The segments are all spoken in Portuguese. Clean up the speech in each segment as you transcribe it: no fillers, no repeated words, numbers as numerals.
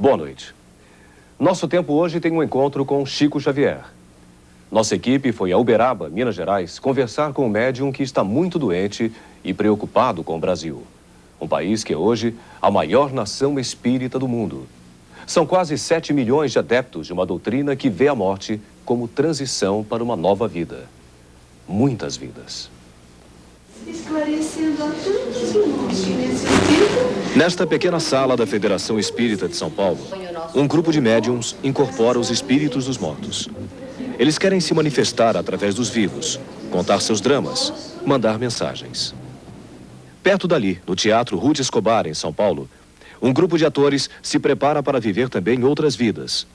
Boa noite. Nosso tempo hoje tem um encontro com Chico Xavier. Nossa equipe foi a Uberaba, Minas Gerais, conversar com um médium que está muito doente e preocupado com o Brasil. Um país que é hoje a maior nação espírita do mundo. São quase 7 milhões de adeptos de uma doutrina que vê a morte como transição para uma nova vida. Muitas vidas. Esclarecendo a todos os irmãos que nesse espírito... Nesta pequena sala da Federação Espírita de São Paulo, um grupo de médiums incorpora os espíritos dos mortos. Eles querem se manifestar através dos vivos, contar seus dramas, mandar mensagens. Perto dali, no Teatro Ruth Escobar, em São Paulo, um grupo de atores se prepara para viver também outras vidas.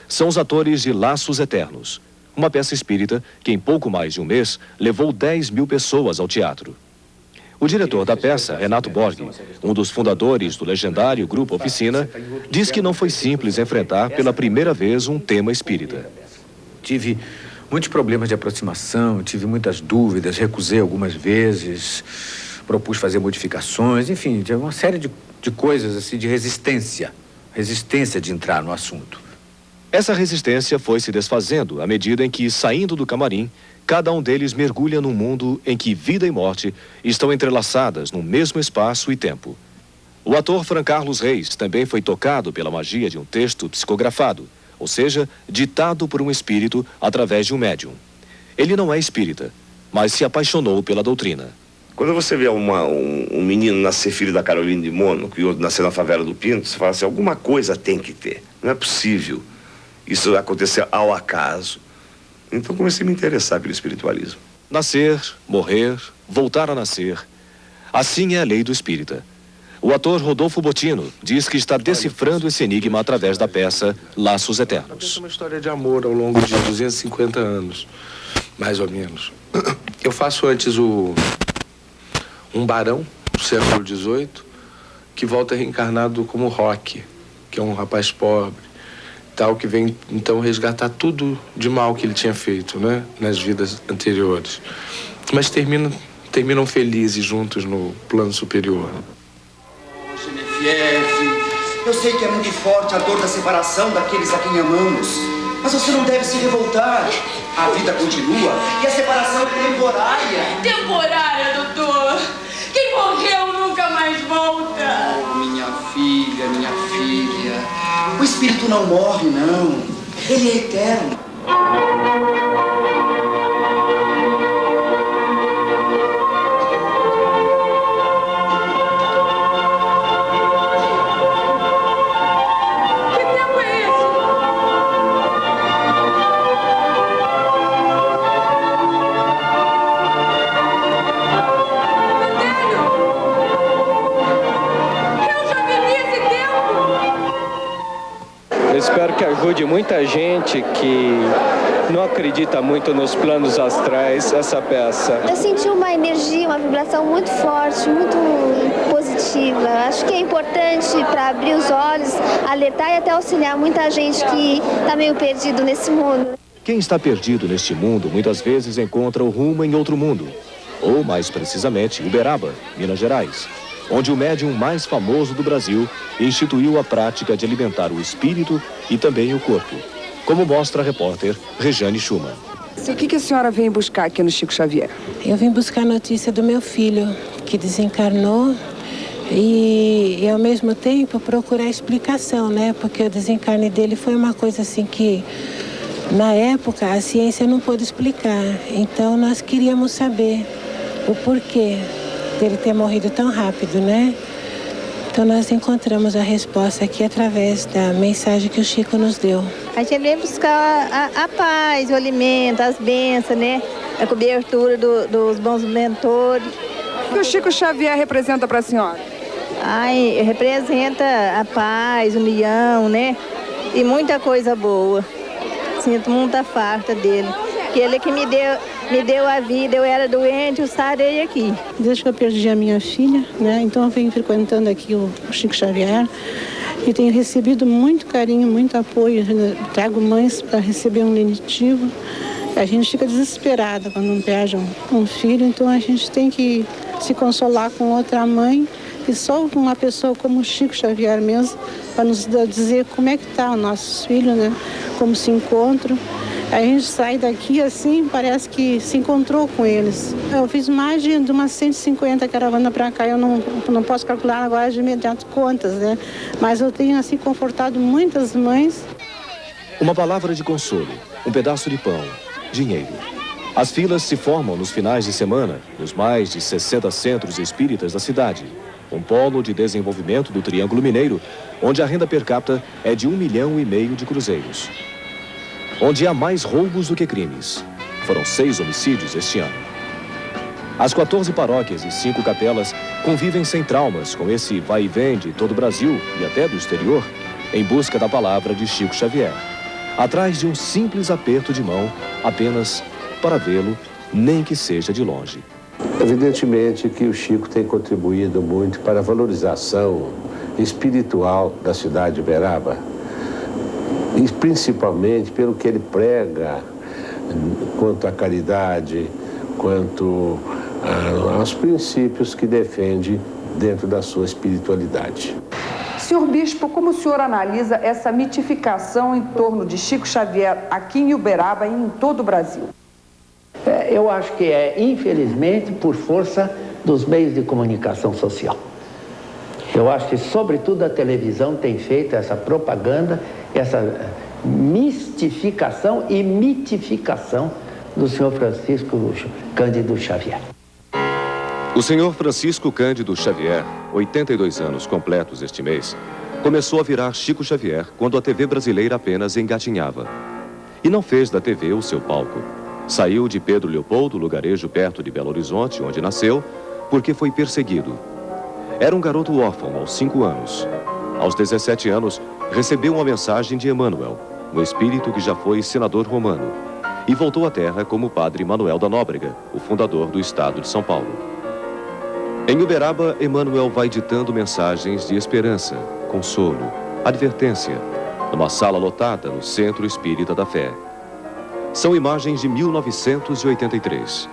São os atores de Laços Eternos, uma peça espírita que em pouco mais de um mês levou 10 mil pessoas ao teatro. O diretor da peça, Renato Borghi, um dos fundadores do legendário Grupo Oficina, diz que não foi simples enfrentar pela primeira vez um tema espírita. Tive muitos problemas de aproximação, tive muitas dúvidas, recusei algumas vezes, propus fazer modificações, enfim, tinha uma série de coisas assim, de resistência de entrar no assunto. Essa resistência foi se desfazendo à medida em que, saindo do camarim, cada um deles mergulha num mundo em que vida e morte estão entrelaçadas no mesmo espaço e tempo. O ator Fran Carlos Reis também foi tocado pela magia de um texto psicografado, ou seja, ditado por um espírito através de um médium. Ele não é espírita, mas se apaixonou pela doutrina. Quando você vê um menino nascer filho da Carolina de Mônaco e outro nascer na favela do Pinto, você fala assim, alguma coisa tem que ter. Não é possível isso acontecer ao acaso. Então comecei a me interessar pelo espiritualismo. Nascer, morrer, voltar a nascer. Assim é a lei do espírita. O ator Rodolfo Botino diz que está decifrando esse enigma através da peça Laços Eternos. É uma história de amor ao longo de 250 anos, mais ou menos. Eu faço antes um barão do século XVIII, que volta reencarnado como Roque, que é um rapaz pobre, tal, que vem então resgatar tudo de mal que ele tinha feito, né, nas vidas anteriores. Mas terminam felizes juntos no plano superior. Eu sei que é muito forte a dor da separação daqueles a quem amamos, mas você não deve se revoltar. A vida continua e a separação é temporária. Temporária, doutor? Quem morreu nunca mais volta. Oh, minha filha, minha filha. O espírito não morre, não. Ele é eterno. Espero que ajude muita gente que não acredita muito nos planos astrais, essa peça. Eu senti uma energia, uma vibração muito forte, muito positiva. Acho que é importante para abrir os olhos, alertar e até auxiliar muita gente que está meio perdido nesse mundo. Quem está perdido neste mundo muitas vezes encontra o rumo em outro mundo. Ou, mais precisamente, Uberaba, Minas Gerais, onde o médium mais famoso do Brasil instituiu a prática de alimentar o espírito e também o corpo, como mostra a repórter Rejane Schumann. O que a senhora vem buscar aqui no Chico Xavier? Eu vim buscar a notícia do meu filho, que desencarnou, e ao mesmo tempo procurar explicação, né? Porque o desencarne dele foi uma coisa assim que, na época, a ciência não pôde explicar. Então nós queríamos saber o porquê dele ter morrido tão rápido, né? Então nós encontramos a resposta aqui através da mensagem que o Chico nos deu. A gente vem buscar a paz, o alimento, as bênçãos, né? A cobertura dos bons mentores. O que o Chico Xavier representa para a senhora? Ai, representa a paz, união, né? E muita coisa boa. Sinto muita farta dele. Que ele que me deu a vida, eu era doente, eu sarei aqui. Desde que eu perdi a minha filha, né? Então eu venho frequentando aqui o Chico Xavier e tenho recebido muito carinho, muito apoio. Trago mães para receber um lenitivo. A gente fica desesperada quando não perde um filho, então a gente tem que se consolar com outra mãe E só uma pessoa como o Chico Xavier mesmo, para nos dizer como é que tá os nossos filhos, né? Como se encontram. A gente sai daqui assim, parece que se encontrou com eles. Eu fiz mais de umas 150 caravanas para cá, eu não posso calcular agora de imediato contas, né? Mas eu tenho assim confortado muitas mães. Uma palavra de consolo, um pedaço de pão, dinheiro. As filas se formam nos finais de semana, nos mais de 60 centros espíritas da cidade. Um polo de desenvolvimento do Triângulo Mineiro, onde a renda per capita é de 1,5 milhão de cruzeiros. Onde há mais roubos do que crimes. Foram 6 homicídios este ano. As 14 paróquias e 5 capelas convivem sem traumas com esse vai e vem de todo o Brasil e até do exterior, em busca da palavra de Chico Xavier. Atrás de um simples aperto de mão, apenas para vê-lo, nem que seja de longe. Evidentemente que o Chico tem contribuído muito para a valorização espiritual da cidade de Uberaba, e principalmente pelo que ele prega quanto à caridade, quanto aos princípios que defende dentro da sua espiritualidade. Senhor Bispo, como o senhor analisa essa mitificação em torno de Chico Xavier aqui em Uberaba e em todo o Brasil? Eu acho que é, infelizmente, por força dos meios de comunicação social. Eu acho que, sobretudo, a televisão tem feito essa propaganda, essa mistificação e mitificação do senhor Francisco Cândido Xavier. O senhor Francisco Cândido Xavier, 82 anos completos este mês, começou a virar Chico Xavier quando a TV brasileira apenas engatinhava. E não fez da TV o seu palco. Saiu de Pedro Leopoldo, lugarejo perto de Belo Horizonte, onde nasceu, porque foi perseguido. Era um garoto órfão aos 5 anos. Aos 17 anos, recebeu uma mensagem de Emmanuel, um espírito que já foi senador romano, e voltou à terra como padre Manuel da Nóbrega, o fundador do estado de São Paulo. Em Uberaba, Emmanuel vai ditando mensagens de esperança, consolo, advertência, numa sala lotada no Centro Espírita da Fé. São imagens de 1983,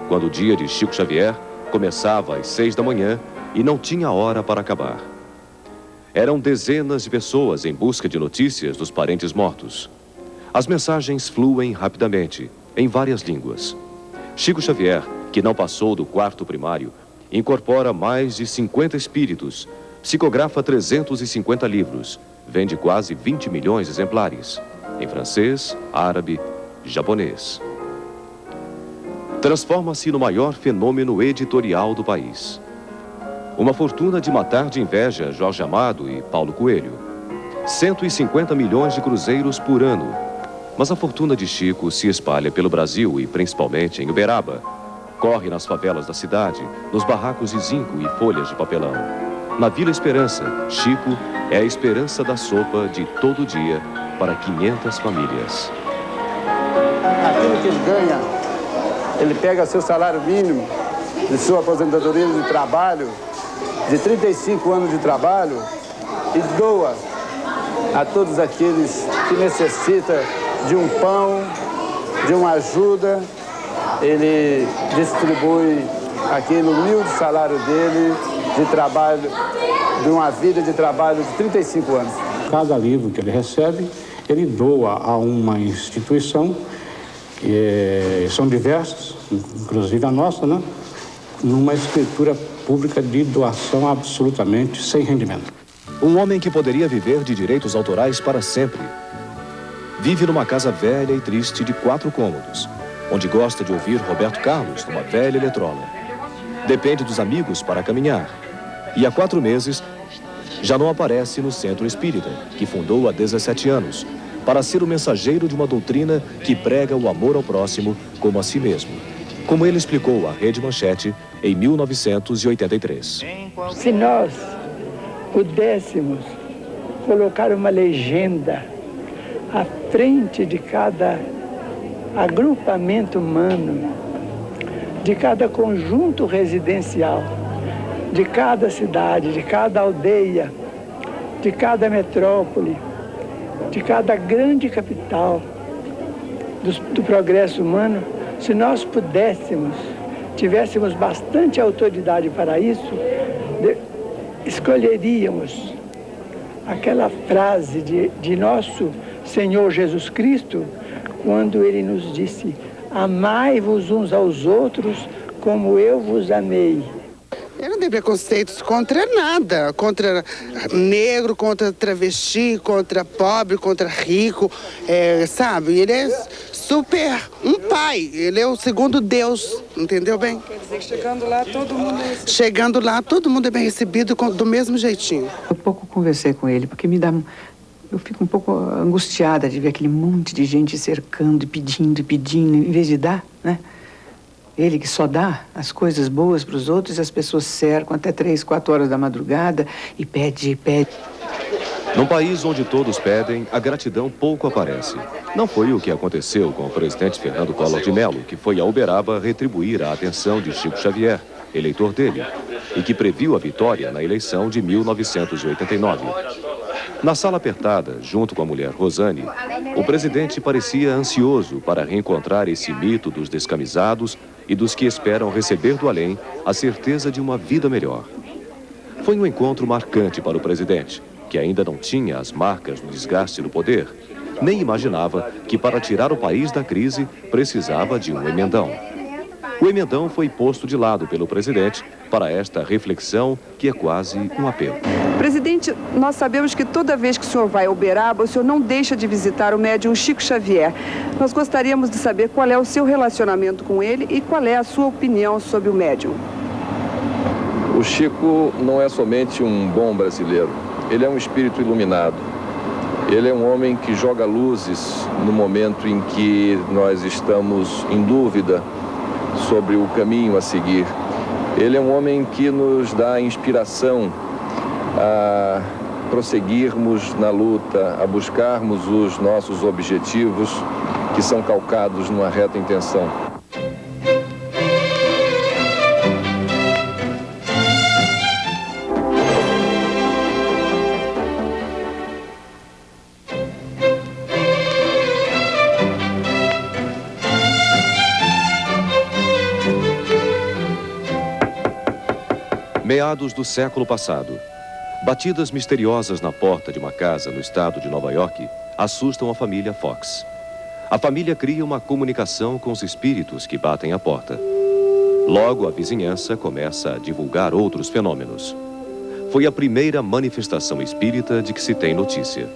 quando o dia de Chico Xavier começava às 6 da manhã e não tinha hora para acabar. Eram dezenas de pessoas em busca de notícias dos parentes mortos. As mensagens fluem rapidamente, em várias línguas. Chico Xavier, que não passou do 4º primário, incorpora mais de 50 espíritos, psicografa 350 livros, vende quase 20 milhões de exemplares, em francês, árabe, japonês. Transforma-se no maior fenômeno editorial do país. Uma fortuna de matar de inveja Jorge Amado e Paulo Coelho. 150 milhões de cruzeiros por ano. Mas a fortuna de Chico se espalha pelo Brasil e principalmente em Uberaba. Corre nas favelas da cidade, nos barracos de zinco e folhas de papelão. Na Vila Esperança, Chico é a esperança da sopa de todo dia para 500 famílias. Aquilo que ele ganha, ele pega seu salário mínimo de sua aposentadoria de trabalho, de 35 anos de trabalho, e doa a todos aqueles que necessitam de um pão, de uma ajuda. Ele distribui aquele humilde salário dele de trabalho, de uma vida de trabalho de 35 anos. Cada livro que ele recebe, ele doa a uma instituição, que são diversas, inclusive a nossa, né? Numa escritura pública de doação absolutamente sem rendimento. Um homem que poderia viver de direitos autorais para sempre. Vive numa casa velha e triste de 4 cômodos, onde gosta de ouvir Roberto Carlos numa velha eletrola. Depende dos amigos para caminhar. E há 4 meses já não aparece no Centro Espírita, que fundou há 17 anos, para ser o mensageiro de uma doutrina que prega o amor ao próximo como a si mesmo, como ele explicou à Rede Manchete em 1983. Se nós pudéssemos colocar uma legenda à frente de cada agrupamento humano, de cada conjunto residencial, de cada cidade, de cada aldeia, de cada metrópole, de cada grande capital do progresso humano, se nós pudéssemos, tivéssemos bastante autoridade para isso, escolheríamos aquela frase de nosso Senhor Jesus Cristo, quando ele nos disse: amai-vos uns aos outros como eu vos amei. Eu não tenho preconceitos contra nada, contra negro, contra travesti, contra pobre, contra rico, sabe? Ele é super um pai, ele é o segundo Deus, entendeu bem? Quer dizer que chegando lá todo mundo é recebido. Chegando lá todo mundo é bem recebido do mesmo jeitinho. Eu pouco conversei com ele, porque eu fico um pouco angustiada de ver aquele monte de gente cercando e pedindo, em vez de dar, né? Ele que só dá as coisas boas para os outros e as pessoas cercam até 3, 4 horas da madrugada e pede. Num país onde todos pedem, a gratidão pouco aparece. Não foi o que aconteceu com o presidente Fernando Collor de Mello, que foi a Uberaba retribuir a atenção de Chico Xavier, eleitor dele, e que previu a vitória na eleição de 1989. Na sala apertada, junto com a mulher Rosane, o presidente parecia ansioso para reencontrar esse mito dos descamisados e dos que esperam receber do além a certeza de uma vida melhor. Foi um encontro marcante para o presidente, que ainda não tinha as marcas do desgaste do poder, nem imaginava que para tirar o país da crise precisava de um emendão. O emendão foi posto de lado pelo presidente para esta reflexão que é quase um apelo. Presidente, nós sabemos que toda vez que o senhor vai a Uberaba, o senhor não deixa de visitar o médium Chico Xavier. Nós gostaríamos de saber qual é o seu relacionamento com ele e qual é a sua opinião sobre o médium. O Chico não é somente um bom brasileiro, ele é um espírito iluminado. Ele é um homem que joga luzes no momento em que nós estamos em dúvida sobre o caminho a seguir. Ele é um homem que nos dá inspiração a prosseguirmos na luta, a buscarmos os nossos objetivos que são calcados numa reta intenção. Meados do século passado, batidas misteriosas na porta de uma casa no estado de Nova York assustam a família Fox. A família cria uma comunicação com os espíritos que batem a porta. Logo, a vizinhança começa a divulgar outros fenômenos. Foi a primeira manifestação espírita de que se tem notícia.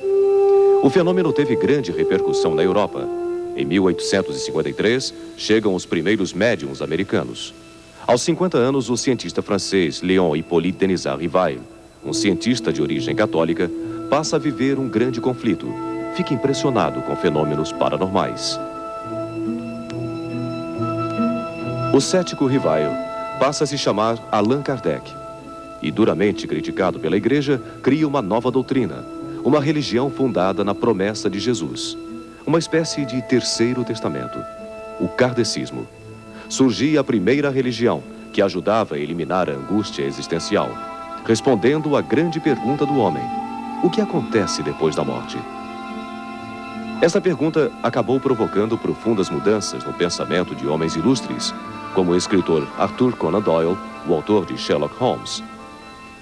O fenômeno teve grande repercussão na Europa. Em 1853, chegam os primeiros médiums americanos. Aos 50 anos, o cientista francês Léon Hippolyte Denisard Rivail, um cientista de origem católica, passa a viver um grande conflito. Fica impressionado com fenômenos paranormais. O cético Rivail passa a se chamar Allan Kardec e, duramente criticado pela igreja, cria uma nova doutrina, uma religião fundada na promessa de Jesus, uma espécie de terceiro testamento, o kardecismo. Surgia a primeira religião que ajudava a eliminar a angústia existencial, respondendo à grande pergunta do homem: o que acontece depois da morte? Essa pergunta acabou provocando profundas mudanças no pensamento de homens ilustres, como o escritor Arthur Conan Doyle, o autor de Sherlock Holmes,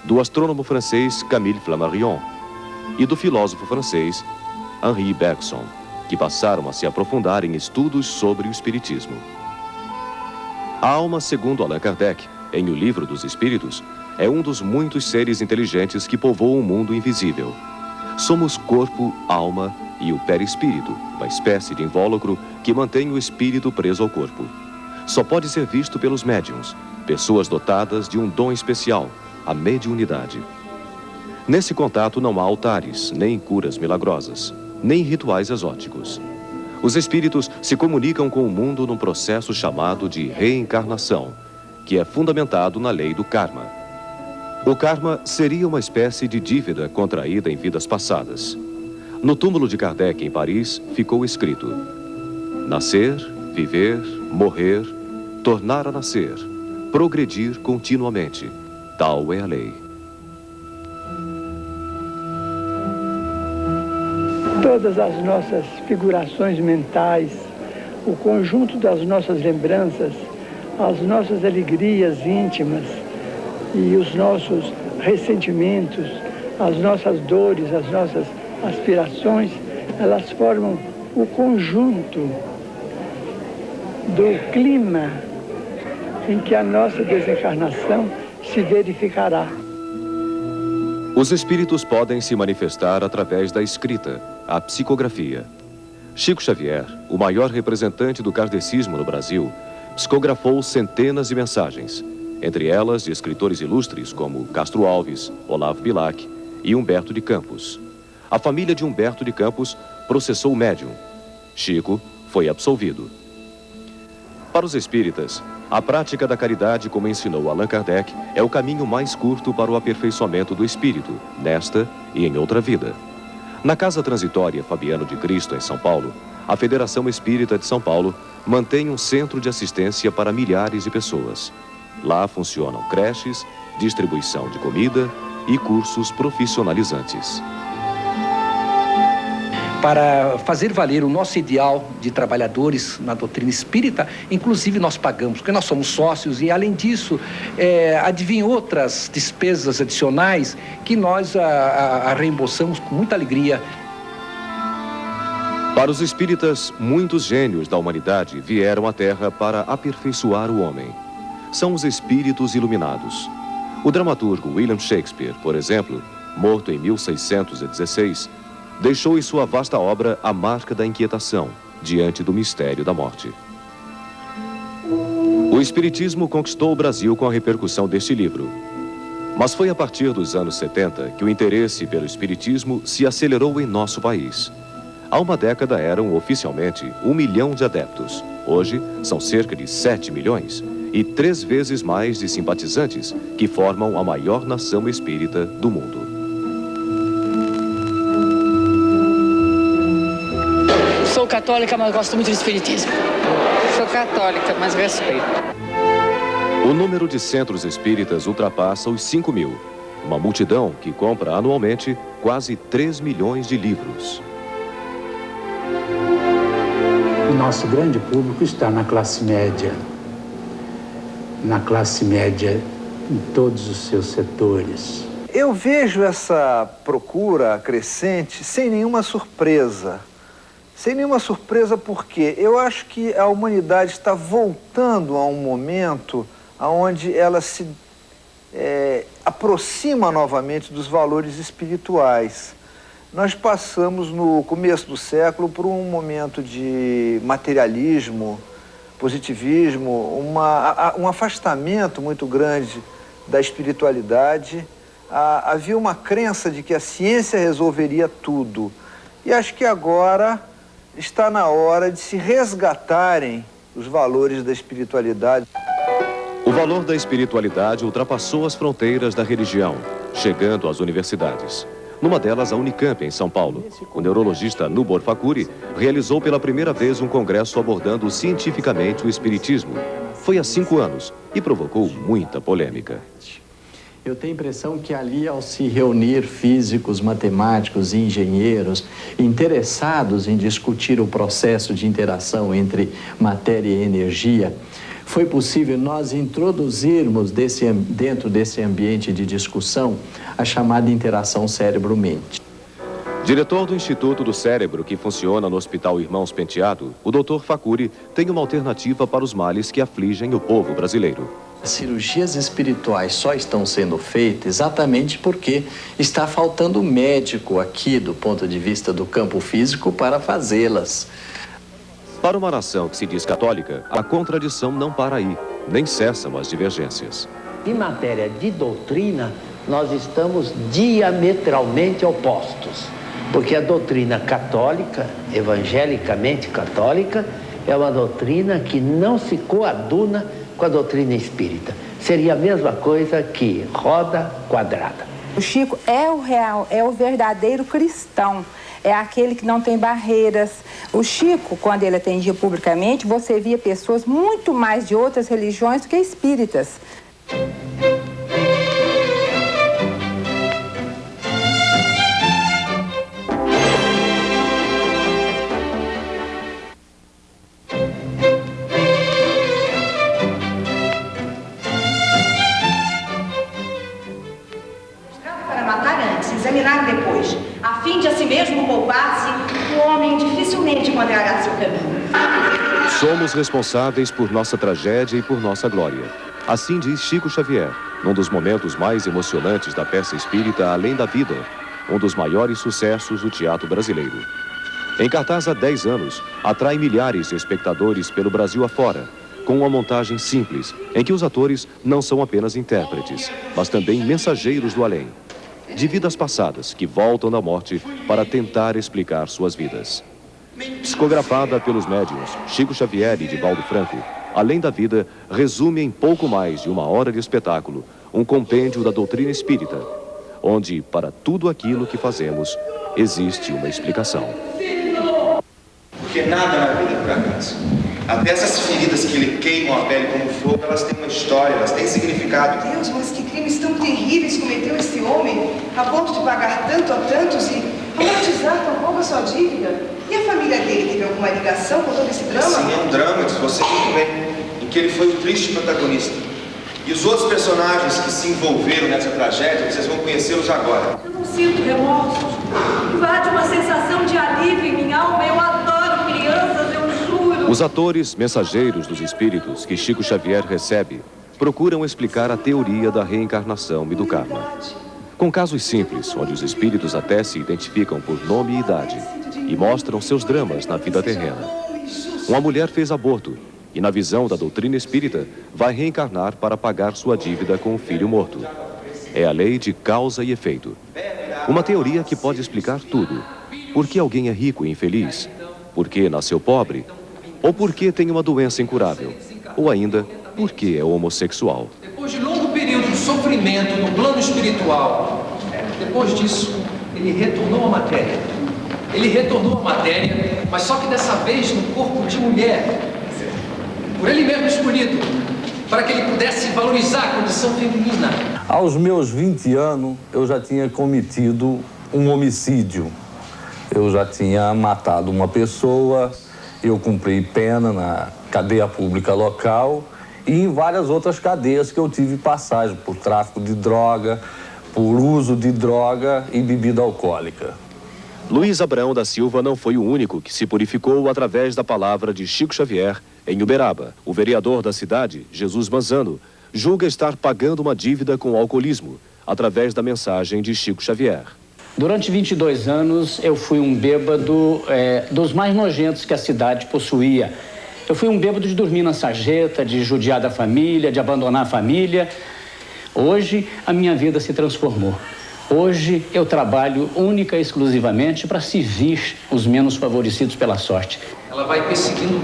do astrônomo francês Camille Flammarion e do filósofo francês Henri Bergson, que passaram a se aprofundar em estudos sobre o espiritismo. A alma, segundo Allan Kardec, em O Livro dos Espíritos, é um dos muitos seres inteligentes que povoam o mundo invisível. Somos corpo, alma e o perispírito, uma espécie de invólucro que mantém o espírito preso ao corpo. Só pode ser visto pelos médiuns, pessoas dotadas de um dom especial, a mediunidade. Nesse contato não há altares, nem curas milagrosas, nem rituais exóticos. Os espíritos se comunicam com o mundo num processo chamado de reencarnação, que é fundamentado na lei do karma. O karma seria uma espécie de dívida contraída em vidas passadas. No túmulo de Kardec, em Paris, ficou escrito: nascer, viver, morrer, tornar a nascer, progredir continuamente. Tal é a lei. Todas as nossas figurações mentais, o conjunto das nossas lembranças, as nossas alegrias íntimas e os nossos ressentimentos, as nossas dores, as nossas aspirações, elas formam o conjunto do clima em que a nossa desencarnação se verificará. Os espíritos podem se manifestar através da escrita, a psicografia. Chico Xavier, o maior representante do kardecismo no Brasil, psicografou centenas de mensagens, entre elas de escritores ilustres como Castro Alves, Olavo Bilac e Humberto de Campos. A família de Humberto de Campos processou o médium. Chico foi absolvido. Para os espíritas, a prática da caridade, como ensinou Allan Kardec, é o caminho mais curto para o aperfeiçoamento do espírito, nesta e em outra vida. Na Casa Transitória Fabiano de Cristo, em São Paulo, a Federação Espírita de São Paulo mantém um centro de assistência para milhares de pessoas. Lá funcionam creches, distribuição de comida e cursos profissionalizantes. Para fazer valer o nosso ideal de trabalhadores na doutrina espírita, inclusive nós pagamos, porque nós somos sócios e, além disso, advêm outras despesas adicionais que nós reembolsamos com muita alegria. Para os espíritas, muitos gênios da humanidade vieram à Terra para aperfeiçoar o homem. São os espíritos iluminados. O dramaturgo William Shakespeare, por exemplo, morto em 1616, deixou em sua vasta obra a marca da inquietação diante do mistério da morte. O Espiritismo conquistou o Brasil com a repercussão deste livro. Mas foi a partir dos anos 70 que o interesse pelo Espiritismo se acelerou em nosso país. Há uma década eram oficialmente 1 milhão de adeptos. Hoje são cerca de 7 milhões e 3 vezes mais de simpatizantes que formam a maior nação espírita do mundo. Sou católica, mas gosto muito de espiritismo. Sou católica, mas respeito. O número de centros espíritas ultrapassa os 5 mil. Uma multidão que compra anualmente quase 3 milhões de livros. O nosso grande público está na classe média. Na classe média em todos os seus setores. Eu vejo essa procura crescente sem nenhuma surpresa. Sem nenhuma surpresa, porque eu acho que a humanidade está voltando a um momento onde ela se aproxima novamente dos valores espirituais. Nós passamos, no começo do século, por um momento de materialismo, positivismo, um afastamento muito grande da espiritualidade. Havia uma crença de que a ciência resolveria tudo. E acho que agora está na hora de se resgatarem os valores da espiritualidade. O valor da espiritualidade ultrapassou as fronteiras da religião, chegando às universidades. Numa delas, a Unicamp, em São Paulo. O neurologista Nubor Fakuri realizou pela primeira vez um congresso abordando cientificamente o espiritismo. Foi há 5 anos e provocou muita polêmica. Eu tenho a impressão que ali, ao se reunir físicos, matemáticos e engenheiros interessados em discutir o processo de interação entre matéria e energia, foi possível nós introduzirmos dentro desse ambiente de discussão a chamada interação cérebro-mente. Diretor do Instituto do Cérebro, que funciona no Hospital Irmãos Penteado, o Dr. Fakuri tem uma alternativa para os males que afligem o povo brasileiro. As cirurgias espirituais só estão sendo feitas exatamente porque está faltando médico aqui, do ponto de vista do campo físico, para fazê-las. Para uma nação que se diz católica, a contradição não para aí, nem cessam as divergências. Em matéria de doutrina, nós estamos diametralmente opostos, porque a doutrina católica, evangelicamente católica, é uma doutrina que não se coaduna com a doutrina espírita. Seria a mesma coisa que roda quadrada. O Chico é o real, é o verdadeiro cristão, é aquele que não tem barreiras. O Chico, quando ele atendia publicamente, você via pessoas muito mais de outras religiões do que espíritas. de se examinar depois, a fim de a si mesmo poupar-se, o homem dificilmente encontrará seu caminho. Somos responsáveis por nossa tragédia e por nossa glória. Assim diz Chico Xavier, num dos momentos mais emocionantes da peça espírita Além da Vida, um dos maiores sucessos do teatro brasileiro. Em cartaz há 10 anos, atrai milhares de espectadores pelo Brasil afora, com uma montagem simples, em que os atores não são apenas intérpretes, mas também mensageiros do além, de vidas passadas que voltam da morte para tentar explicar suas vidas. Psicografada pelos médiuns Chico Xavier e Divaldo Franco, Além da Vida resume em pouco mais de 1 hora de espetáculo um compêndio da doutrina espírita, onde, para tudo aquilo que fazemos, existe uma explicação. Porque nada na vida é por acaso. Até essas feridas que lhe queimam a pele como fogo, elas têm uma história, elas têm significado. Deus, mas que crimes tão terríveis cometeu esse homem, a ponto de pagar tanto a tantos e amortizar tão pouco a sua dívida? E a família dele teve alguma ligação com todo esse drama? Sim, é um drama, diz você muito bem, em que ele foi o triste protagonista. E os outros personagens que se envolveram nessa tragédia, vocês vão conhecê-los agora. Eu não sinto remorso. Invade uma sensação de alívio em minha alma. Eu adoro crianças, eu juro. Os atores mensageiros dos espíritos que Chico Xavier recebe procuram explicar a teoria da reencarnação e do karma. Com casos simples, onde os espíritos até se identificam por nome e idade e mostram seus dramas na vida terrena. Uma mulher fez aborto e, na visão da doutrina espírita, vai reencarnar para pagar sua dívida com o filho morto. É a lei de causa e efeito. Uma teoria que pode explicar tudo. Por que alguém é rico e infeliz? Por que nasceu pobre? Ou por que tem uma doença incurável? Ou ainda, por que é homossexual? Depois de longo período de sofrimento no plano espiritual, depois disso, ele retornou à matéria. Ele retornou à matéria, mas só que dessa vez no corpo de mulher. Por ele mesmo escolhido, para que ele pudesse valorizar a condição feminina. Aos meus 20 anos, eu já tinha cometido um homicídio. Eu já tinha matado uma pessoa, eu cumpri pena na cadeia pública local e em várias outras cadeias que eu tive passagem por tráfico de droga, por uso de droga e bebida alcoólica. Luiz Abraão da Silva não foi o único que se purificou através da palavra de Chico Xavier em Uberaba. O vereador da cidade, Jesus Manzano, julga estar pagando uma dívida com o alcoolismo através da mensagem de Chico Xavier. Durante 22 anos, eu fui um bêbado dos mais nojentos que a cidade possuía. Eu fui um bêbado de dormir na sarjeta, de judiar da família, de abandonar a família. Hoje, a minha vida se transformou. Hoje, eu trabalho única e exclusivamente para servir os menos favorecidos pela sorte. Ela vai perseguindo um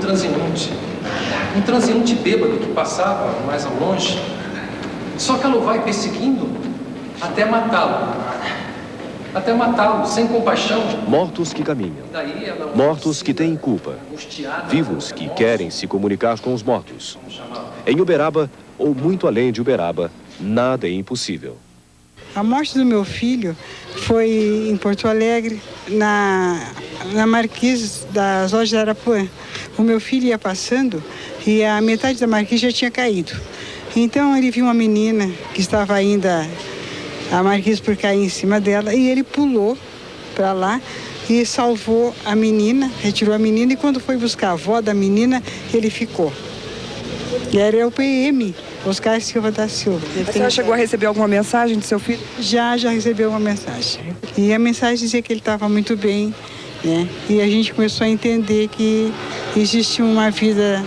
transeunte bêbado que passava mais ao longe. Só que ela o vai perseguindo até matá-lo. Até matá-lo, sem compaixão. Mortos que caminham. Mortos que têm culpa. Vivos que querem se comunicar com os mortos. Em Uberaba, ou muito além de Uberaba, nada é impossível. A morte do meu filho foi em Porto Alegre, na Marquise das Lojas de Arapuã. O meu filho ia passando e a metade da marquise já tinha caído. Então ele viu uma menina que estava ainda a marquise por cair em cima dela e ele pulou para lá e salvou a menina, retirou a menina e quando foi buscar a avó da menina, ele ficou. E era o PM, Oscar Silva da Silva. Você já chegou a receber alguma mensagem do seu filho? Já recebeu uma mensagem. E a mensagem dizia que ele estava muito bem, né? E a gente começou a entender que existe uma vida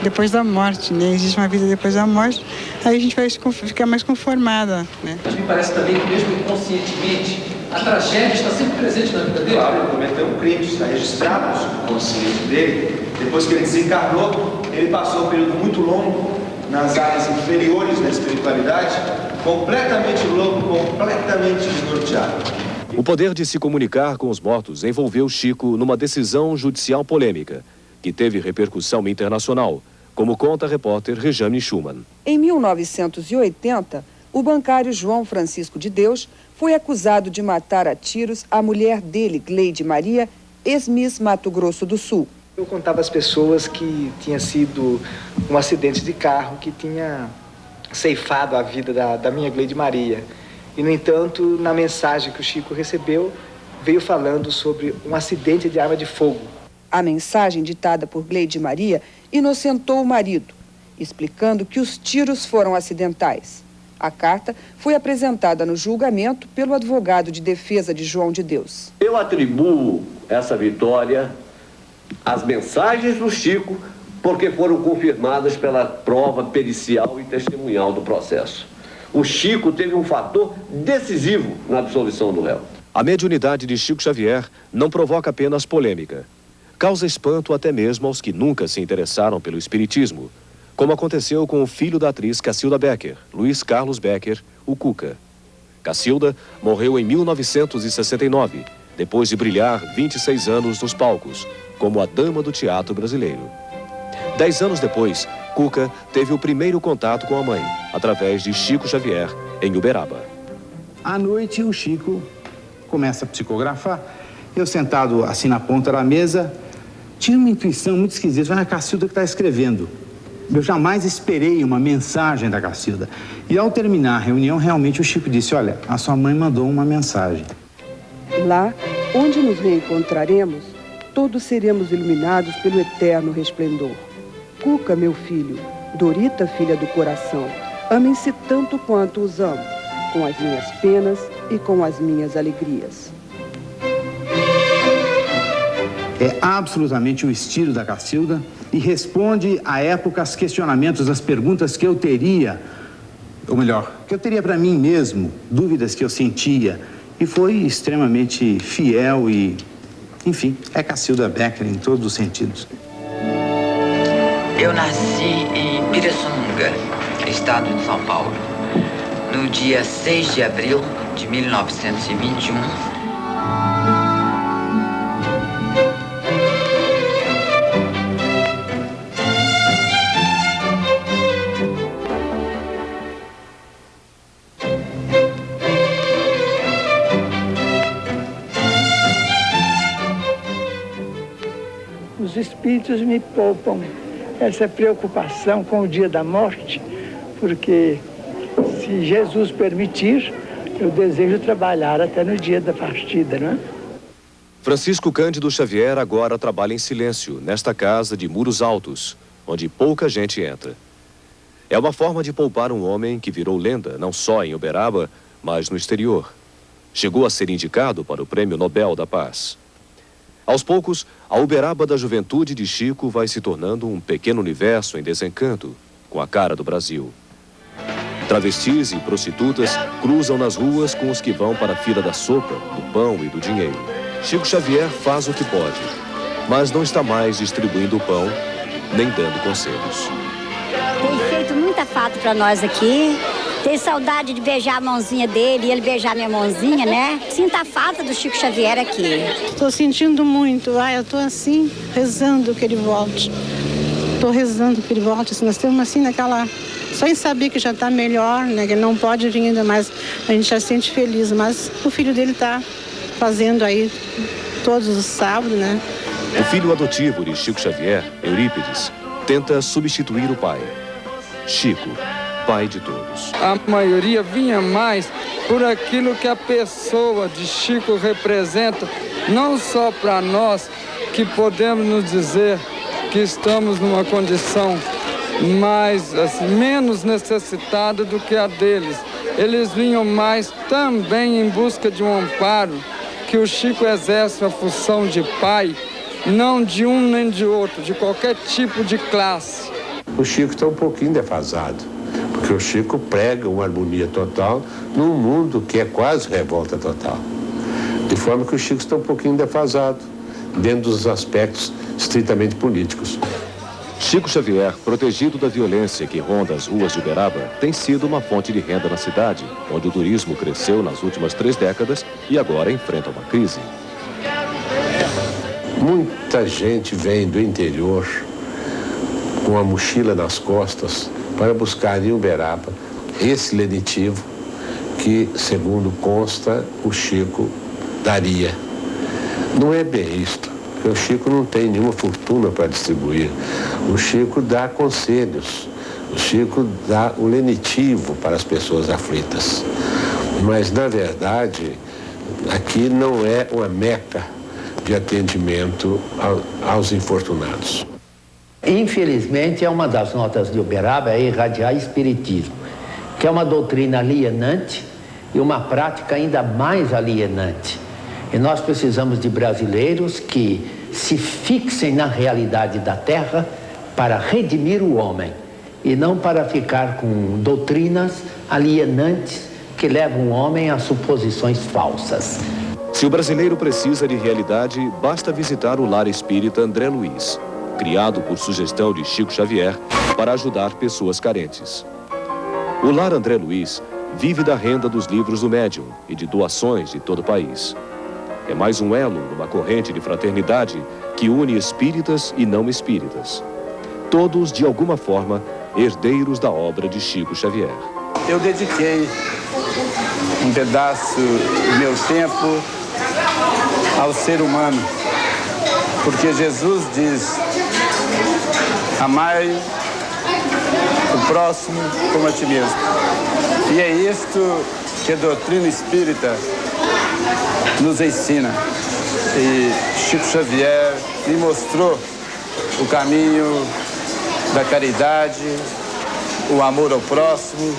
depois da morte, né? Existe uma vida depois da morte, aí a gente vai ficar mais conformada, né? Mas me parece também que mesmo inconscientemente, a tragédia está sempre presente na vida dele. Claro, ele cometeu um crime, está registrado no subconsciente dele. Depois que ele desencarnou, ele passou um período muito longo nas áreas inferiores da espiritualidade, completamente louco, completamente desnorteado. O poder de se comunicar com os mortos envolveu Chico numa decisão judicial polêmica, que teve repercussão internacional, como conta a repórter Rejane Schumann. Em 1980, o bancário João Francisco de Deus foi acusado de matar a tiros a mulher dele, Gleide Maria, ex-miss Mato Grosso do Sul. Eu contava às pessoas que tinha sido um acidente de carro que tinha ceifado a vida da minha Gleide Maria. E, no entanto, na mensagem que o Chico recebeu, veio falando sobre um acidente de arma de fogo. A mensagem ditada por Gleide Maria inocentou o marido, explicando que os tiros foram acidentais. A carta foi apresentada no julgamento pelo advogado de defesa de João de Deus. Eu atribuo essa vitória às mensagens do Chico, porque foram confirmadas pela prova pericial e testemunhal do processo. O Chico teve um fator decisivo na absolvição do réu. A mediunidade de Chico Xavier não provoca apenas polêmica. Causa espanto até mesmo aos que nunca se interessaram pelo espiritismo, como aconteceu com o filho da atriz Cacilda Becker, Luiz Carlos Becker, o Cuca. Cacilda morreu em 1969, depois de brilhar 26 anos nos palcos, como a dama do teatro brasileiro. 10 anos depois, Cuca teve o primeiro contato com a mãe, através de Chico Xavier, em Uberaba. À noite, o Chico começa a psicografar. Eu sentado assim na ponta da mesa, tive uma intuição muito esquisita. Foi a Cacilda que está escrevendo. Eu jamais esperei uma mensagem da Cacilda. E ao terminar a reunião, realmente o Chico disse: olha, a sua mãe mandou uma mensagem. Lá, onde nos reencontraremos, todos seremos iluminados pelo eterno resplendor. Cuca, meu filho, Dorita, filha do coração, amem-se tanto quanto os amo, com as minhas penas e com as minhas alegrias. É absolutamente o estilo da Cacilda e responde à época aos questionamentos, às perguntas que eu teria, ou melhor, que eu teria para mim mesmo, dúvidas que eu sentia, e foi extremamente fiel e, enfim, é Cacilda Becker em todos os sentidos. Eu nasci em Pirassununga, estado de São Paulo, no dia 6 de abril de 1921. Os espíritos me poupam essa preocupação com o dia da morte, porque se Jesus permitir, eu desejo trabalhar até no dia da partida, não é? Francisco Cândido Xavier agora trabalha em silêncio, nesta casa de muros altos, onde pouca gente entra. É uma forma de poupar um homem que virou lenda, não só em Uberaba, mas no exterior. Chegou a ser indicado para o Prêmio Nobel da Paz. Aos poucos, a Uberaba da juventude de Chico vai se tornando um pequeno universo em desencanto, com a cara do Brasil. Travestis e prostitutas cruzam nas ruas com os que vão para a fila da sopa, do pão e do dinheiro. Chico Xavier faz o que pode, mas não está mais distribuindo o pão, nem dando conselhos. Tem feito muita falta para nós aqui. Tenho saudade de beijar a mãozinha dele e ele beijar minha mãozinha, né? Sinto a falta do Chico Xavier aqui. Estou sentindo muito. Eu estou assim, rezando que ele volte. Estou rezando que ele volte. Assim, nós estamos assim naquela... Só em saber que já está melhor, né? Que ele não pode vir ainda mais. A gente já se sente feliz. Mas o filho dele está fazendo aí todos os sábados, né? O filho adotivo de Chico Xavier, Eurípides, tenta substituir o pai. Chico, pai de todos. A maioria vinha mais por aquilo que a pessoa de Chico representa, não só para nós, que podemos nos dizer que estamos numa condição mais, assim, menos necessitada do que a deles. Eles vinham mais também em busca de um amparo, que o Chico exerce a função de pai, não de um nem de outro, de qualquer tipo de classe. O Chico está um pouquinho defasado, porque o Chico prega uma harmonia total num mundo que é quase revolta total. De forma que o Chico está um pouquinho defasado, dentro dos aspectos estritamente políticos. Chico Xavier, protegido da violência que ronda as ruas de Uberaba, tem sido uma fonte de renda na cidade, onde o turismo cresceu nas últimas 3 décadas e agora enfrenta uma crise. Muita gente vem do interior com a mochila nas costas para buscar em Uberaba esse lenitivo que, segundo consta, o Chico daria. Não é bem isto, porque o Chico não tem nenhuma fortuna para distribuir. O Chico dá conselhos, o Chico dá o lenitivo para as pessoas aflitas. Mas, na verdade, aqui não é uma meca de atendimento aos infortunados. Infelizmente, é uma das notas de Uberaba é irradiar espiritismo, que é uma doutrina alienante e uma prática ainda mais alienante. E nós precisamos de brasileiros que se fixem na realidade da terra para redimir o homem e não para ficar com doutrinas alienantes que levam o homem a suposições falsas. Se o brasileiro precisa de realidade, basta visitar o Lar Espírita André Luiz, criado por sugestão de Chico Xavier para ajudar pessoas carentes. O Lar André Luiz vive da renda dos livros do médium e de doações de todo o país. É mais um elo numa corrente de fraternidade que une espíritas e não espíritas. Todos, de alguma forma, herdeiros da obra de Chico Xavier. Eu dediquei um pedaço do meu tempo ao ser humano, porque Jesus diz: amai o próximo como a ti mesmo. E é isto que a doutrina espírita nos ensina. E Chico Xavier me mostrou o caminho da caridade, o amor ao próximo.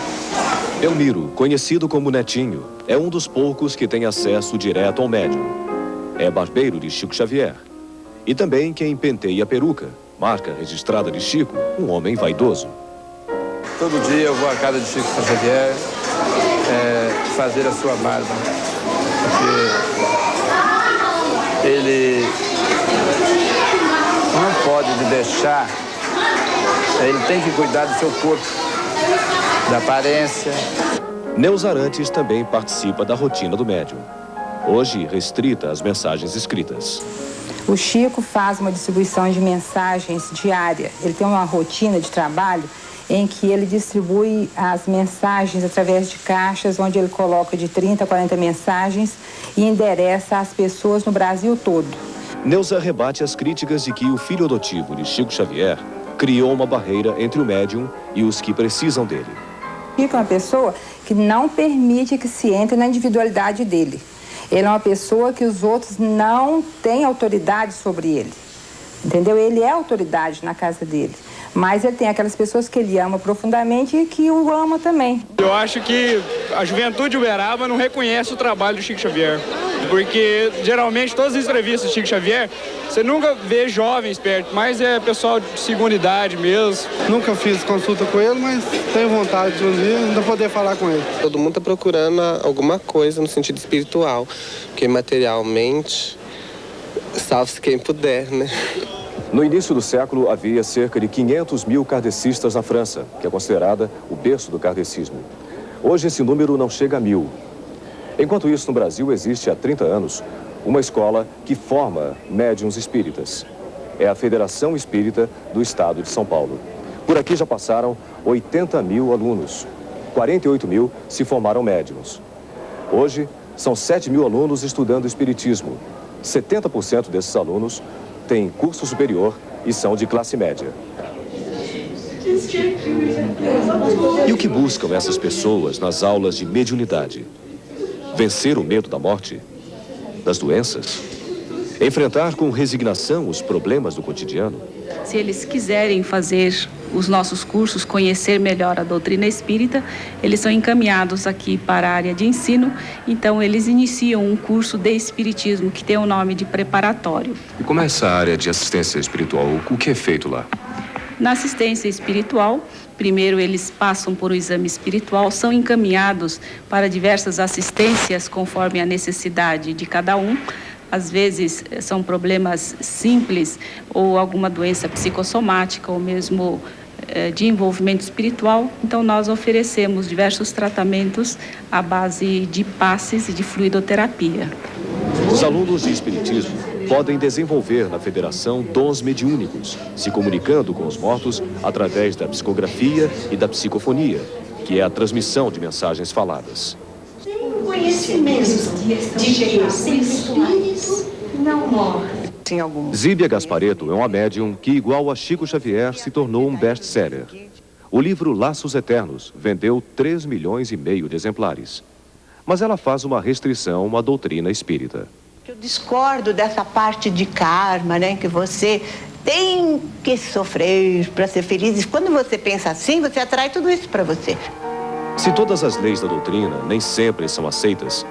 Elmiro, conhecido como Netinho, é um dos poucos que tem acesso direto ao médium. É barbeiro de Chico Xavier. E também quem penteia a peruca, marca registrada de Chico, um homem vaidoso. Todo dia eu vou à casa de Chico Xavier fazer a sua barba, porque ele não pode me deixar, ele tem que cuidar do seu corpo, da aparência. Neuza Arantes também participa da rotina do médium, hoje restrita às mensagens escritas. O Chico faz uma distribuição de mensagens diária. Ele tem uma rotina de trabalho em que ele distribui as mensagens através de caixas, onde ele coloca de 30 a 40 mensagens e endereça às pessoas no Brasil todo. Neuza rebate as críticas de que o filho adotivo de Chico Xavier criou uma barreira entre o médium e os que precisam dele. Chico é uma pessoa que não permite que se entre na individualidade dele. Ele é uma pessoa que os outros não têm autoridade sobre ele, entendeu? Ele é autoridade na casa dele, mas ele tem aquelas pessoas que ele ama profundamente e que o ama também. Eu acho que a juventude de Uberaba não reconhece o trabalho do Chico Xavier, porque geralmente todas as entrevistas do Chico Xavier, você nunca vê jovens perto, mas é pessoal de segunda idade mesmo. Nunca fiz consulta com ele, mas tenho vontade de um dia ainda poder falar com ele. Todo mundo está procurando alguma coisa no sentido espiritual, porque materialmente, salve-se quem puder, né? No início do século, havia cerca de 500 mil kardecistas na França, que é considerada o berço do kardecismo. Hoje, esse número não chega a 1000. Enquanto isso, no Brasil, existe há 30 anos uma escola que forma médiuns espíritas. É a Federação Espírita do Estado de São Paulo. Por aqui já passaram 80 mil alunos. 48 mil se formaram médiuns. Hoje, são 7 mil alunos estudando espiritismo. 70% desses alunos têm curso superior e são de classe média. E o que buscam essas pessoas nas aulas de mediunidade? Vencer o medo da morte? Das doenças? Enfrentar com resignação os problemas do cotidiano? Se eles quiserem fazer os nossos cursos, conhecer melhor a doutrina espírita, eles são encaminhados aqui para a área de ensino, então eles iniciam um curso de espiritismo que tem o nome de preparatório. E como é essa área de assistência espiritual? O que é feito lá? Na assistência espiritual, primeiro eles passam por um exame espiritual, são encaminhados para diversas assistências conforme a necessidade de cada um. Às vezes são problemas simples ou alguma doença psicossomática ou mesmo de envolvimento espiritual. Então nós oferecemos diversos tratamentos à base de passes e de fluidoterapia. Os alunos de espiritismo podem desenvolver na federação dons mediúnicos, se comunicando com os mortos através da psicografia e da psicofonia, que é a transmissão de mensagens faladas. Conhecimento de que o espírito não morre. Zíbia Gasparetto é uma médium que, igual a Chico Xavier, se tornou um best-seller. O livro Laços Eternos vendeu 3,5 milhões de exemplares. mas ela faz uma restrição à doutrina espírita. Eu discordo dessa parte de karma, né, que você tem que sofrer para ser feliz. E quando você pensa assim, você atrai tudo isso para você. Se todas as leis da doutrina nem sempre são aceitas,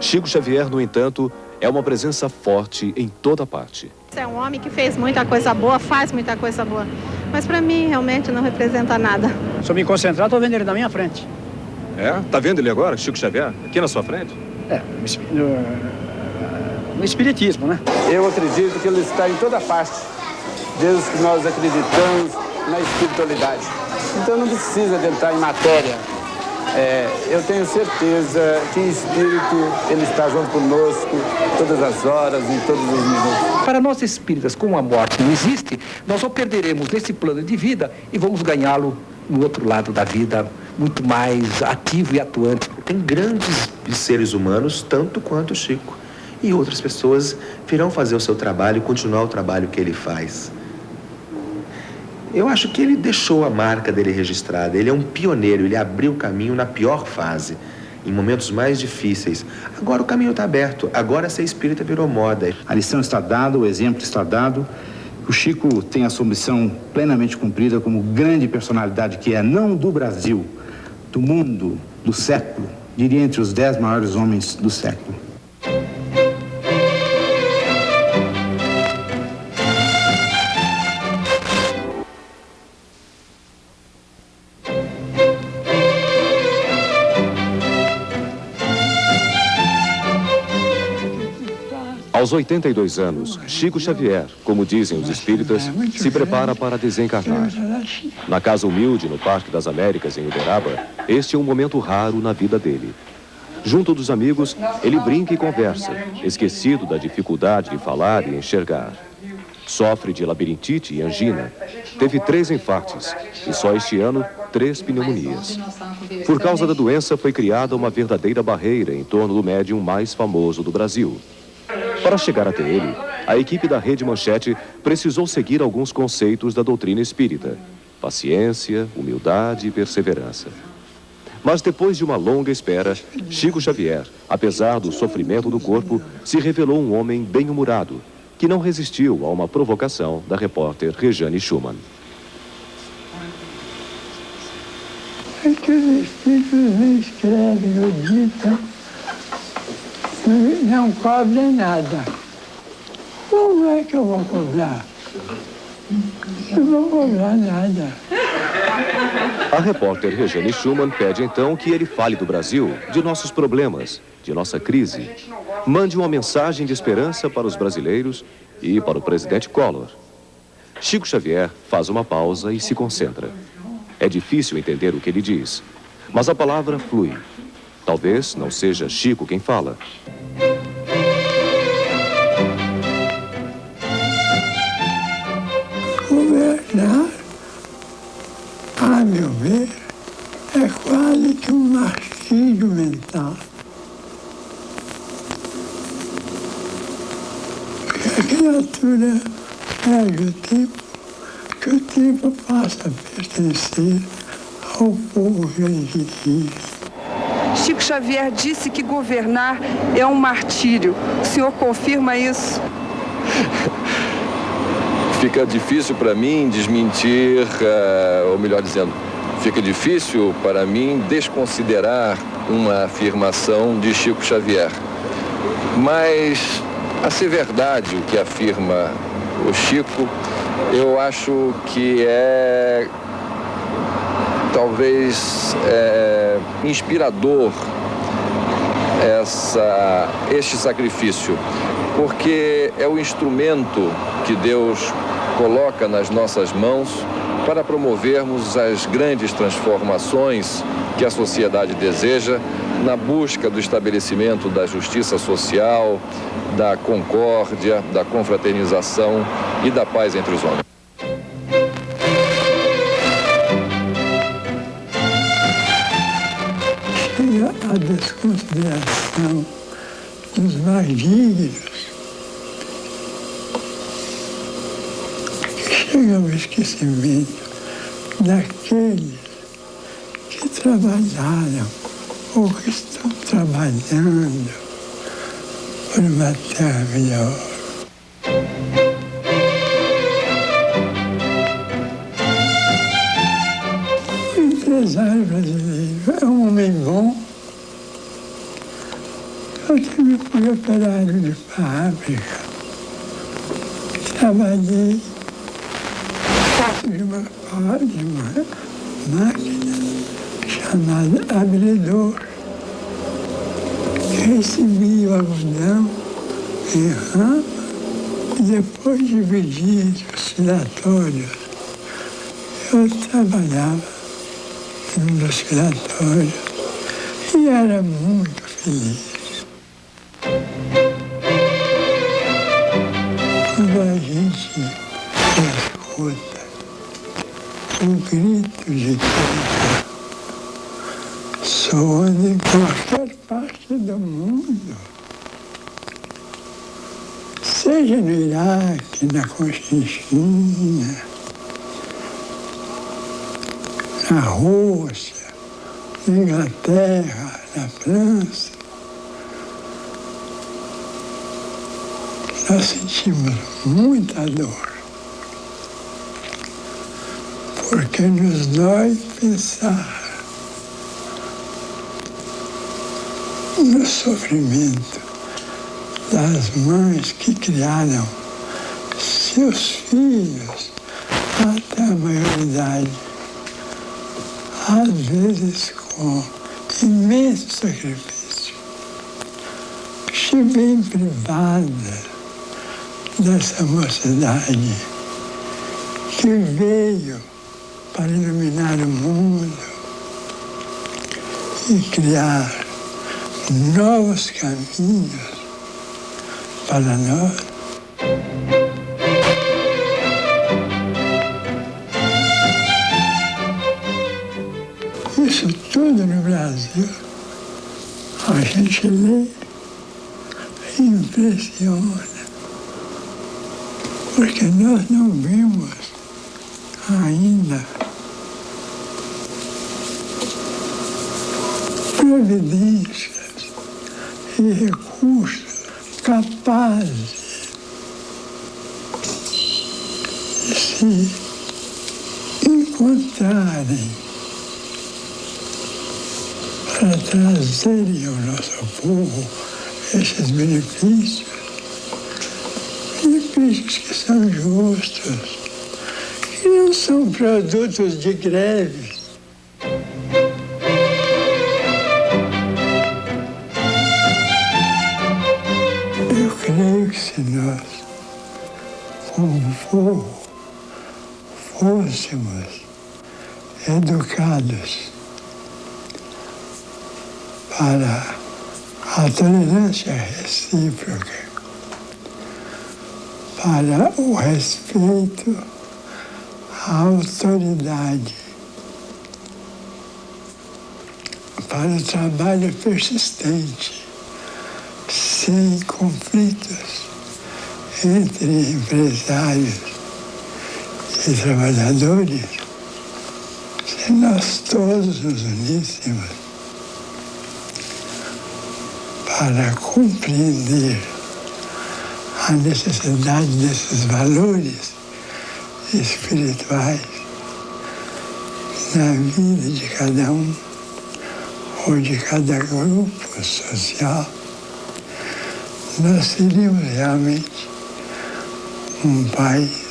Chico Xavier, no entanto, é uma presença forte em toda parte. É um homem que fez muita coisa boa, faz muita coisa boa, mas para mim realmente não representa nada. Se eu me concentrar, estou vendo ele na minha frente. É? Tá vendo ele agora, Chico Xavier? Aqui na sua frente? É, no espiritismo, né? Eu acredito que ele está em toda parte, desde que nós acreditamos na espiritualidade. Então não precisa de entrar em matéria. Eu tenho certeza que em espírito ele está junto conosco todas as horas, em todos os minutos. Para nós espíritas, como a morte não existe, nós só perderemos nesse plano de vida e vamos ganhá-lo no outro lado da vida, muito mais ativo e atuante. Tem grandes seres humanos, tanto quanto o Chico. E outras pessoas virão fazer o seu trabalho e continuar o trabalho que ele faz. Eu acho que ele deixou a marca dele registrada. Ele é um pioneiro, ele abriu o caminho na pior fase, em momentos mais difíceis. Agora o caminho está aberto, agora ser espírita virou moda. A lição está dada, o exemplo está dado. O Chico tem a sua missão plenamente cumprida como grande personalidade que é, não do Brasil, do mundo, do século, diria entre os 10 maiores homens do século. Aos 82 anos, Chico Xavier, como dizem os espíritas, se prepara para desencarnar. Na casa humilde, no Parque das Américas, em Uberaba, este é um momento raro na vida dele. Junto dos amigos, ele brinca e conversa, esquecido da dificuldade de falar e enxergar. Sofre de labirintite e angina. Teve 3 infartes e só este ano 3 pneumonias. Por causa da doença, foi criada uma verdadeira barreira em torno do médium mais famoso do Brasil. Para chegar até ele, a equipe da Rede Manchete precisou seguir alguns conceitos da doutrina espírita: paciência, humildade e perseverança. Mas depois de uma longa espera, Chico Xavier, apesar do sofrimento do corpo, se revelou um homem bem-humorado, que não resistiu a uma provocação da repórter Rejane Schumann. É que os espíritos não escrevem, não ditam, não cobram nada. Como é que eu vou cobrar? Eu não vou cobrar nada. A repórter Rejane Schumann pede então que ele fale do Brasil, de nossos problemas, de nossa crise. Mande uma mensagem de esperança para os brasileiros e para o presidente Collor. Chico Xavier faz uma pausa e se concentra. É difícil entender o que ele diz, mas a palavra flui. Talvez não seja Chico quem fala. Governar, a meu ver, é quase que um martírio mental. Que a criatura perde o tempo, que o tempo passa a pertencer ao povo que ele dirige. Chico Xavier disse que governar é um martírio. O senhor confirma isso? Fica difícil para mim desmentir, ou melhor dizendo, fica difícil para mim desconsiderar uma afirmação de Chico Xavier. Mas, a ser verdade o que afirma o Chico, eu acho que é talvez inspirador este sacrifício, porque é o instrumento que Deus coloca nas nossas mãos para promovermos as grandes transformações que a sociedade deseja na busca do estabelecimento da justiça social, da concórdia, da confraternização e da paz entre os homens. Chega a desconsideração dos mais dignos. Chega ao esquecimento daqueles que trabalharam ou que estão trabalhando por uma terra melhor. O empresário brasileiro é um homem bom. Eu fui operário de fábrica. Trabalhei de uma máquina chamada abridor, que recebia o algodão em rama e depois dividia entre os filatórios. Eu trabalhava num dos filatórios e era muito feliz. Quando a gente escuta o grito de guerra soando em qualquer parte do mundo, seja no Iraque, na Conchinchina, na Rússia, na Inglaterra, na França, nós sentimos muita dor, porque nos dói pensar no sofrimento das mães que criaram seus filhos até a maioridade, às vezes com imenso sacrifício, se bem privada dessa mocidade que veio para iluminar o mundo e criar novos caminhos para nós. Isso tudo no Brasil, a gente lê e impressiona, porque nós não vimos ainda providências e recursos capazes de se encontrarem para trazerem ao nosso povo esses benefícios que são justos, que não são produtos de greve. Eu creio que se nós, como povo, fôssemos educados para a tolerância recíproca, para o respeito à autoridade, para o trabalho persistente, sem conflitos entre empresários e trabalhadores, se nós todos nos uníssemos para compreender a necessidade desses valores espirituais na vida de cada um ou de cada grupo social, nós seríamos realmente um país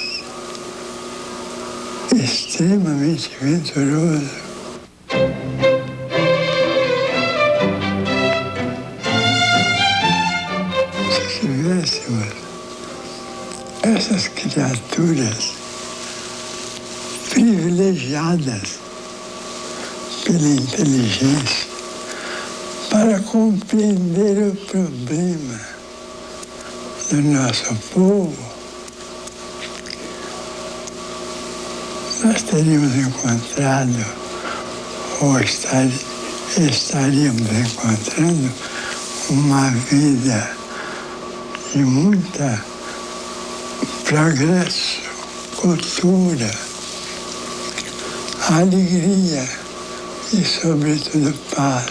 extremamente venturoso. Se tivéssemos essas criaturas privilegiadas pela inteligência para compreender o problema do nosso povo, nós teríamos encontrado, ou estaríamos encontrando, uma vida de muita progresso, cultura, alegria e, sobretudo, paz.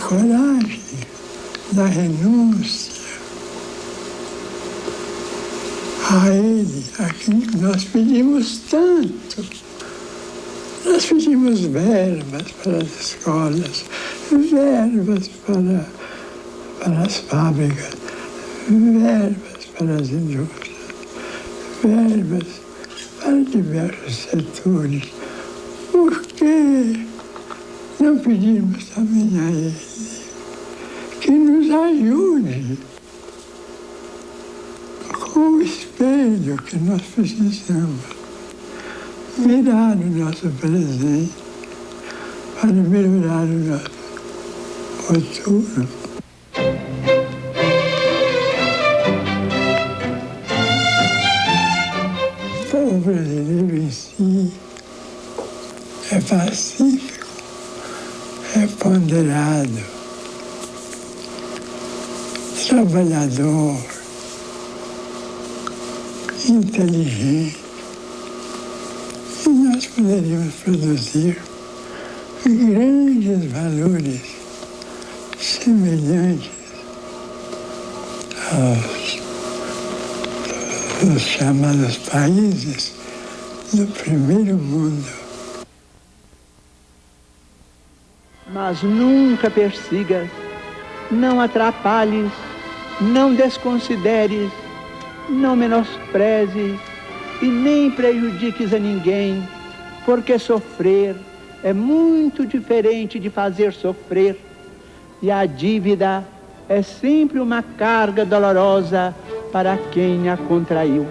coragem, da renúncia a Ele, a quem nós pedimos tanto. Nós pedimos verbas para as escolas, verbas para as fábricas, verbas para as indústrias, verbas para diversos setores. Por que não pedimos também a Ele que nos ajude com o espelho que nós precisamos mirar o nosso presente para melhorar o nosso futuro? O povo brasileiro em si é pacífico, é ponderado, trabalhador, inteligente. E nós poderíamos produzir grandes valores semelhantes aos chamados países do primeiro mundo. Mas nunca persigas, não atrapalhes, não desconsideres, não menosprezes e nem prejudiques a ninguém, porque sofrer é muito diferente de fazer sofrer, e a dívida é sempre uma carga dolorosa para quem a contraiu.